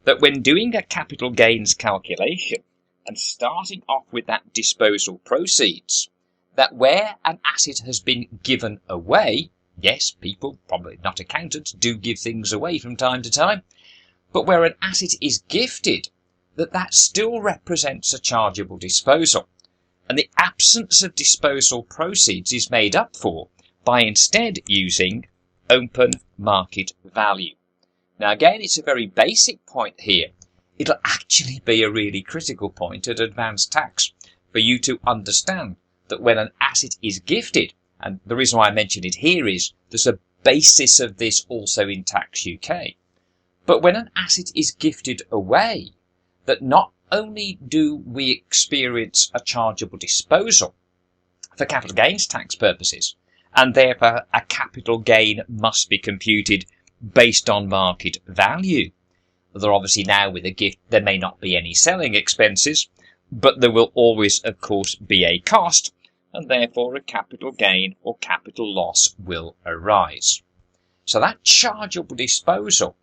that when doing a capital gains calculation and starting off with that disposal proceeds, that where an asset has been given away, yes, people, probably not accountants, do give things away from time to time, but where an asset is gifted, that still represents a chargeable disposal. And the absence of disposal proceeds is made up for by instead using open market value. Now again, it's a very basic point here. It'll actually be a really critical point at advanced tax for you to understand that when an asset is gifted, and the reason why I mention it here is there's a basis of this also in Tax UK, but when an asset is gifted away, that not only do we experience a chargeable disposal for capital gains tax purposes, and therefore a capital gain must be computed based on market value. Although obviously now with a gift there may not be any selling expenses, but there will always, of course, be a cost, and therefore a capital gain or capital loss will arise. So that chargeable disposal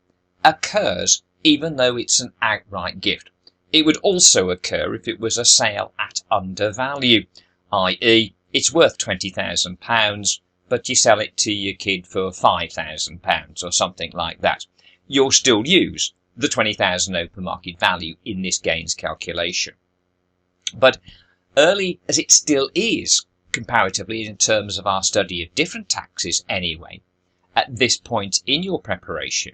occurs even though it's an outright gift. It would also occur if it was a sale at undervalue, i.e. it's worth £20,000, but you sell it to your kid for £5,000 or something like that. You'll still use the 20,000 open market value in this gains calculation. But early as it still is, comparatively in terms of our study of different taxes anyway, at this point in your preparation,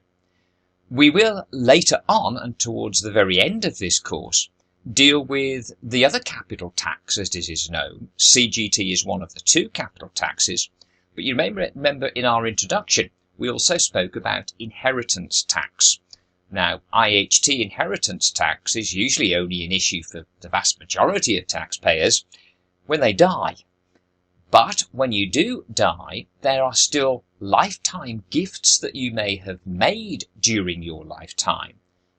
we will later on and towards the very end of this course deal with the other capital tax as it is known. CGT is one of the two capital taxes, but you may remember in our introduction we also spoke about inheritance tax. Now, Iht inheritance tax is usually only an issue for the vast majority of taxpayers when they die. But when you do die, there are still lifetime gifts that you may have made during your lifetime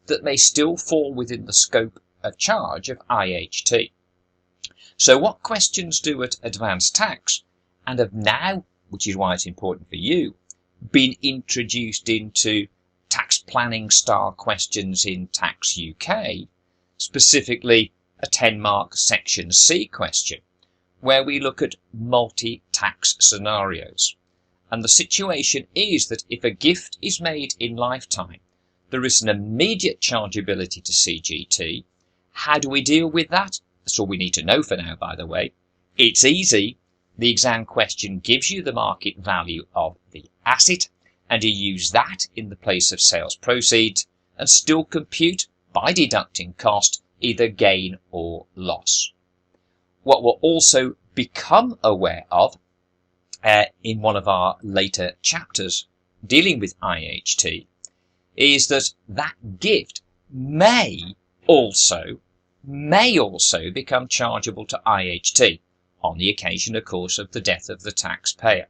that may still fall within the scope of charge of Iht. So what questions do at advanced tax, and have now, which is why it's important for you, been introduced into tax planning style questions in Tax UK, specifically a 10-mark Section C question, where we look at multi-tax scenarios. And the situation is that if a gift is made in lifetime, there is an immediate chargeability to CGT. How do we deal with that? That's all we need to know for now, by the way. It's easy. The exam question gives you the market value of the asset, and you use that in the place of sales proceeds and still compute, by deducting cost, either gain or loss. What we'll also become aware of in one of our later chapters dealing with Iht is that that gift may also become chargeable to Iht on the occasion, of course, of the death of the taxpayer.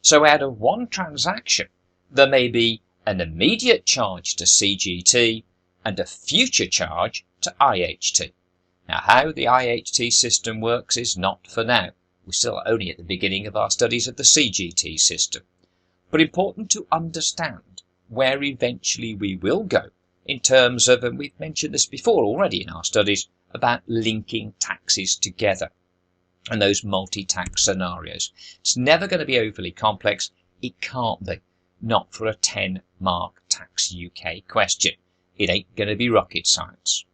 So out of one transaction, there may be an immediate charge to CGT and a future charge to Iht. Now, how the Iht system works is not for now. We're still only at the beginning of our studies of the CGT system. But important to understand where eventually we will go in terms of, and we've mentioned this before already in our studies, about linking taxes together and those multi-tax scenarios. It's never going to be overly complex. It can't be. Not for a 10-mark Tax UK question. It ain't going to be rocket science.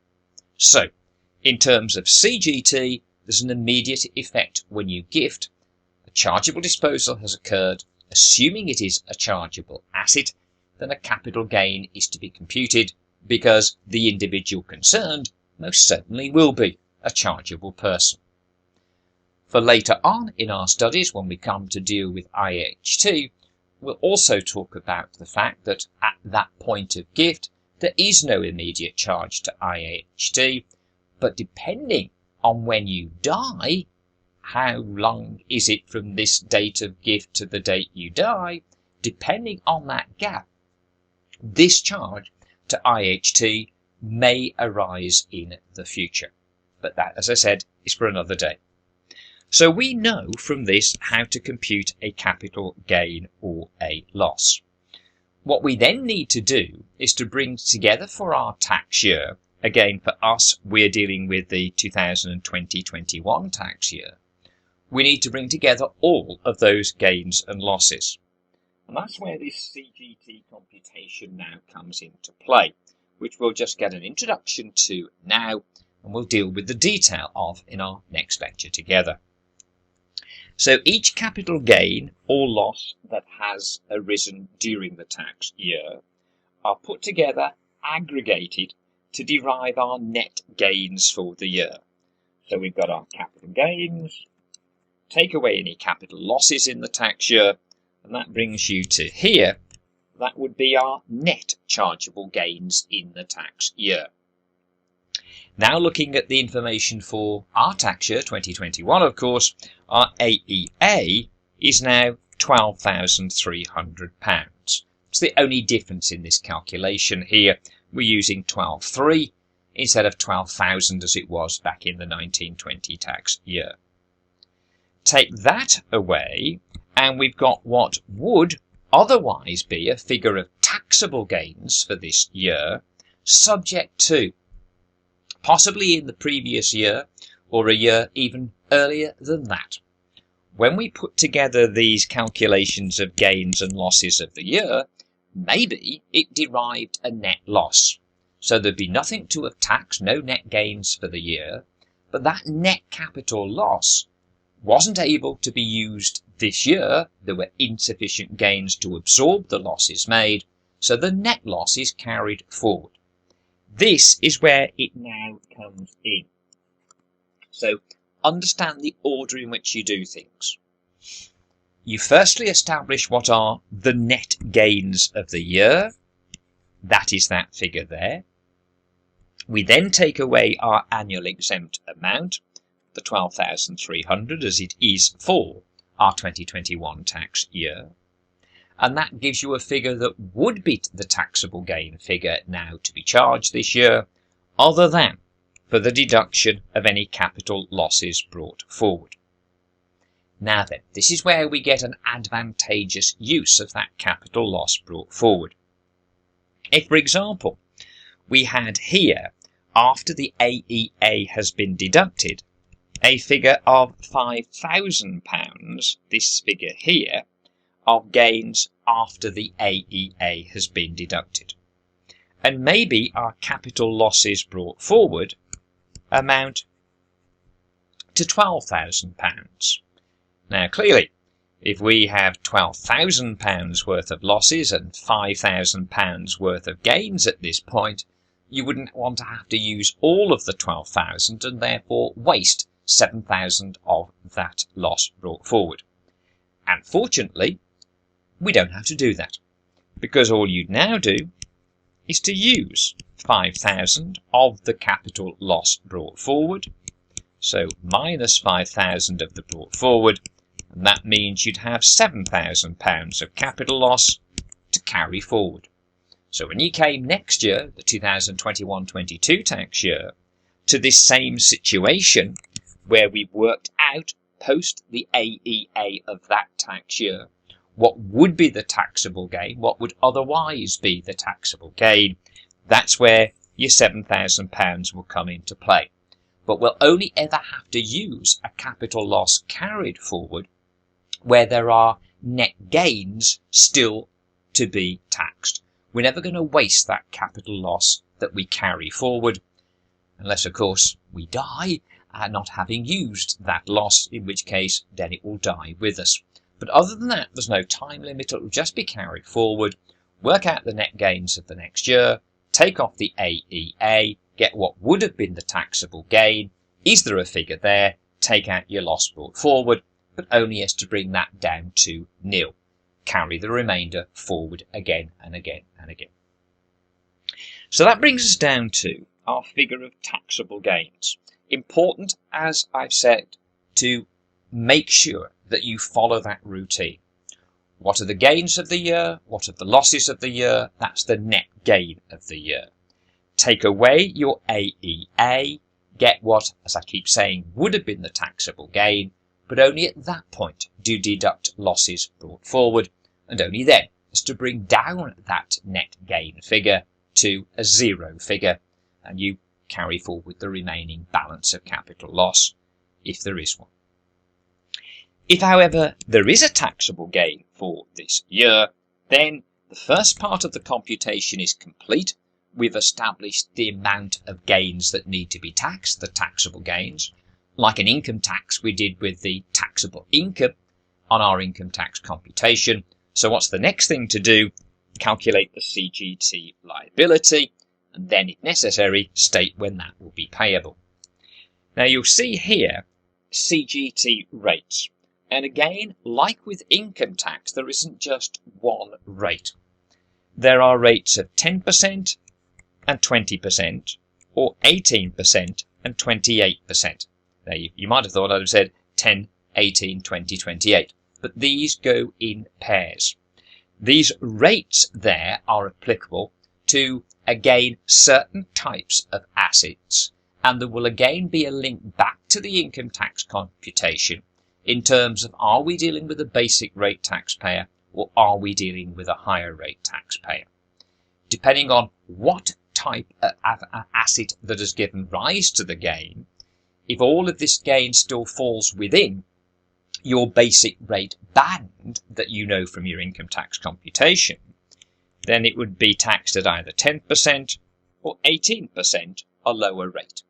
So, in terms of CGT, there's an immediate effect when you gift. A chargeable disposal has occurred. Assuming it is a chargeable asset, then a capital gain is to be computed because the individual concerned most certainly will be a chargeable person. For later on in our studies, when we come to deal with Iht, we'll also talk about the fact that at that point of gift, there is no immediate charge to Iht, but depending on when you die, how long is it from this date of gift to the date you die, depending on that gap, this charge to Iht may arise in the future. But that, as I said, is for another day. So we know from this how to compute a capital gain or a loss. What we then need to do is to bring together for our tax year, again for us we're dealing with the 2020-21 tax year, we need to bring together all of those gains and losses. And that's where this Cgt computation now comes into play, which we'll just get an introduction to now, and we'll deal with the detail of in our next lecture together. So each capital gain or loss that has arisen during the tax year are put together, aggregated, to derive our net gains for the year. So we've got our capital gains, take away any capital losses in the tax year, and that brings you to here. That would be our net chargeable gains in the tax year. Now looking at the information for our tax year 2021, of course, our AEA is now £12,300. It's the only difference in this calculation here. We're using 12.3 instead of 12,000 as it was back in the 1920 tax year. Take that away and we've got what would otherwise be a figure of taxable gains for this year, subject to possibly in the previous year or a year even earlier than that. When we put together these calculations of gains and losses of the year, maybe it derived a net loss. So there'd be nothing to have taxed, no net gains for the year, but that net capital loss wasn't able to be used this year. There were insufficient gains to absorb the losses made, so the net loss is carried forward. This is where it now comes in. So understand the order in which you do things. You firstly establish what are the net gains of the year. That is that figure there. We then take away our annual exempt amount, the 12,300 as it is for our 2021 tax year. And that gives you a figure that would beat the taxable gain figure now to be charged this year, other than for the deduction of any capital losses brought forward. Now then, this is where we get an advantageous use of that capital loss brought forward. If, for example, we had here, after the AEA has been deducted, a figure of £5,000, this figure here, of gains after the AEA has been deducted. And maybe our capital losses brought forward amount to £12,000. Now clearly, if we have £12,000 worth of losses and £5,000 worth of gains at this point, you wouldn't want to have to use all of the 12,000 and therefore waste 7,000 of that loss brought forward. And fortunately, we don't have to do that, because all you'd now do is to use 5,000 of the capital loss brought forward, so minus 5,000 of the brought forward, and that means you'd have £7,000 of capital loss to carry forward. So when you came next year, the 2021-22 tax year, to this same situation where we've worked out post the AEA of that tax year what would be the taxable gain, what would otherwise be the taxable gain, that's where your £7,000 will come into play. But we'll only ever have to use a capital loss carried forward where there are net gains still to be taxed. We're never going to waste that capital loss that we carry forward, unless, of course, we die not having used that loss, in which case then it will die with us. But other than that, there's no time limit. It will just be carried forward, work out the net gains of the next year, take off the AEA, get what would have been the taxable gain. Is there a figure there? Take out your loss brought forward, but only as to bring that down to nil. Carry the remainder forward again and again and again. So that brings us down to our figure of taxable gains. Important, as I've said, to make sure that you follow that routine. What are the gains of the year? What are the losses of the year? That's the net gain of the year. Take away your AEA, get what, as I keep saying, would have been the taxable gain, but only at that point do deduct losses brought forward, and only then as to bring down that net gain figure to a zero figure, and you carry forward the remaining balance of capital loss, if there is one. If, however, there is a taxable gain for this year, then the first part of the computation is complete. We've established the amount of gains that need to be taxed, the taxable gains. Like an income tax, we did with the taxable income on our income tax computation. So what's the next thing to do? Calculate the Cgt liability, and then, if necessary, state when that will be payable. Now you'll see here Cgt Rates. And again, like with income tax, there isn't just one rate. There are rates of 10% and 20%, or 18% and 28%. Now, you might have thought I'd have said 10, 18, 20, 28, but these go in pairs. These rates there are applicable to again certain types of assets, and there will again be a link back to the income tax computation in terms of, are we dealing with a basic rate taxpayer or are we dealing with a higher rate taxpayer? Depending on what type of asset that has given rise to the gain, if all of this gain still falls within your basic rate band that you know from your income tax computation, then it would be taxed at either 10% or 18%, a lower rate.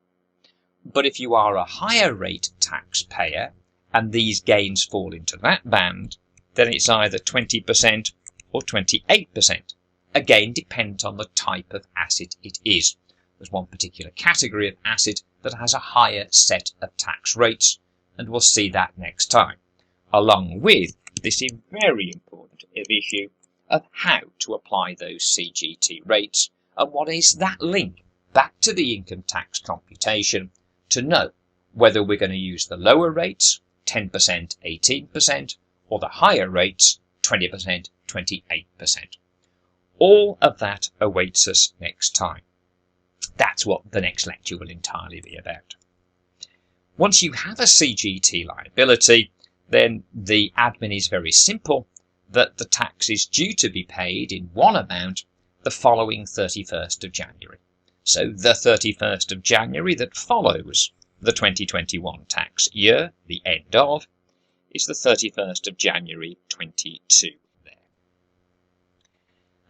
But if you are a higher rate taxpayer and these gains fall into that band, then it's either 20% or 28%. Again, dependent on the type of asset it is. There's one particular category of asset that has a higher set of tax rates, and we'll see that next time, along with this very important issue of how to apply those CGT rates and what is that link back to the income tax computation to know whether we're going to use the lower rates, 10%, 18%, or the higher rates, 20%, 28%. All of that awaits us next time. That's what the next lecture will entirely be about. Once you have a CGT liability, then the admin is very simple, that the tax is due to be paid in one amount the following 31st of January. So the 31st of January that follows the 2021 tax year, the end of, is the 31st of January 22.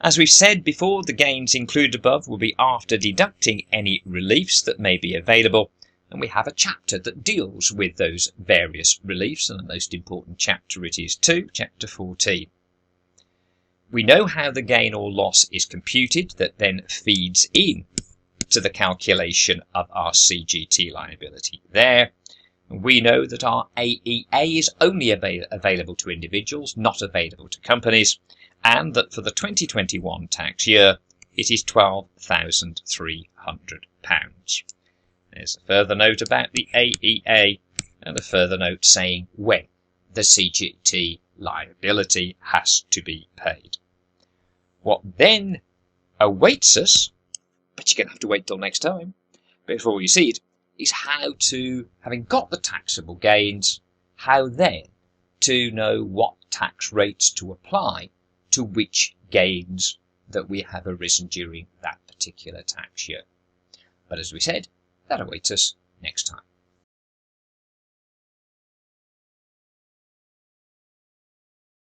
As we've said before, the gains included above will be after deducting any reliefs that may be available, and we have a chapter that deals with those various reliefs, and the most important chapter it is too, chapter 14. We know how the gain or loss is computed, that then feeds in to the calculation of our CGT liability there. We know that our AEA is only available to individuals, not available to companies, and that for the 2021 tax year it is £12,300. There's a further note about the AEA and a further note saying when the CGT liability has to be paid. What then awaits us, but you're going to have to wait till next time before you see it, is how to, having got the taxable gains, how then to know what tax rates to apply to which gains that we have arisen during that particular tax year. But as we said, that awaits us next time.